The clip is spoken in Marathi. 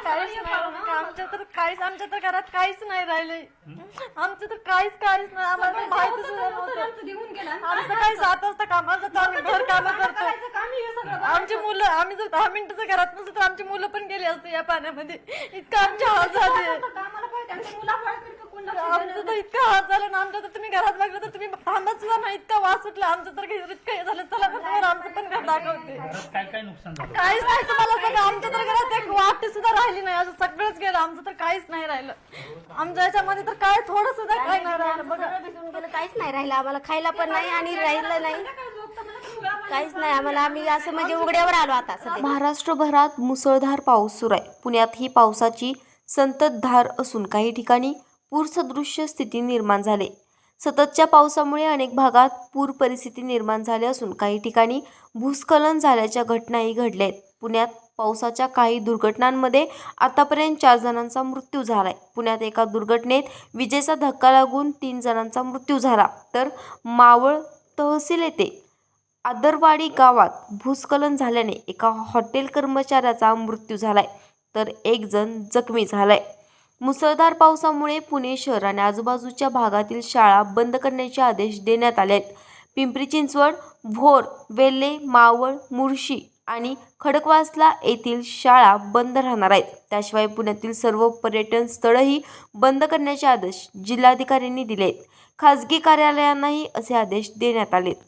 काहीच नाही आमच्या तर घरात काहीच नाही राहिलंय. आमचं तर काहीच नाही. आम्हाला माहिती सुद्धा नव्हतं. आमचं काही 7 वाजता कामाला जातो, आम्ही घर कामं करतो. आमची मुलं, आम्ही जर 10 मिनिटाचं घरात नसतो तर आमची मुलं पण गेली असते या पाण्यामध्ये. इतकं आमचे हाल झाले. आमचं तर इतकं हाल झालं ना. आमच्या तर तुम्ही घरात बघलं तर तुम्ही थांबत सुद्धा नाही. इतका वास सुटला आमचं तर इतकं हे झालं. चला तर आमचं पण घर दाखवते. काय नुकसान झालं? काहीच नाही तुम्हाला सगळं. आमच्या तर घरात एक वाटी सुद्धा राहिली नाही. असं सगळंच गेलं. आमचं तर काहीच नाही राहिलं. आमच्या याच्यामध्ये तर काय थोडं सुद्धा काही नाही राहिलं. बघा काहीच नाही राहिलं. आम्हाला खायला पण नाही आणि राहिलं नाही काहीच नाही आम्हाला. आम्ही असं म्हणजे उघड्यावर आलो आता सध्या. महाराष्ट्रभरात मुसळधार पाऊस सुरू आहे. पुण्यातही पावसाची संततधार असून काही ठिकाणी पूरसदृश्य स्थिती निर्माण झाली. सततच्या पावसामुळे अनेक भागात पूर परिस्थिती निर्माण झाली असून काही ठिकाणी भूस्खलन झाल्याच्या घटनाही घडल्या आहेत. पुण्यात पावसाच्या काही दुर्घटनांमध्ये आतापर्यंत 4 जणांचा मृत्यू झालाय. पुण्यात एका दुर्घटनेत विजेचा धक्का लागून 3 जणांचा मृत्यू झाला. तर मावळ तहसील येथे आदरवाडी गावात भूस्खलन झाल्याने एका हॉटेल कर्मचाऱ्याचा मृत्यू झालाय तर 1 जण जखमी झालाय. मुसळधार पावसामुळे पुणे शहर आणि आजूबाजूच्या भागातील शाळा बंद करण्याचे आदेश देण्यात आले आहेत. पिंपरी चिंचवड, भोर, वेल्हे, मावळ, मुळशी आणि खडकवासला येथील शाळा बंद राहणार आहेत. त्याशिवाय पुण्यातील सर्व पर्यटन स्थळंही बंद करण्याचे आदेश जिल्हाधिकाऱ्यांनी दिले आहेत. खासगी कार्यालयांनाही असे आदेश देण्यात आले.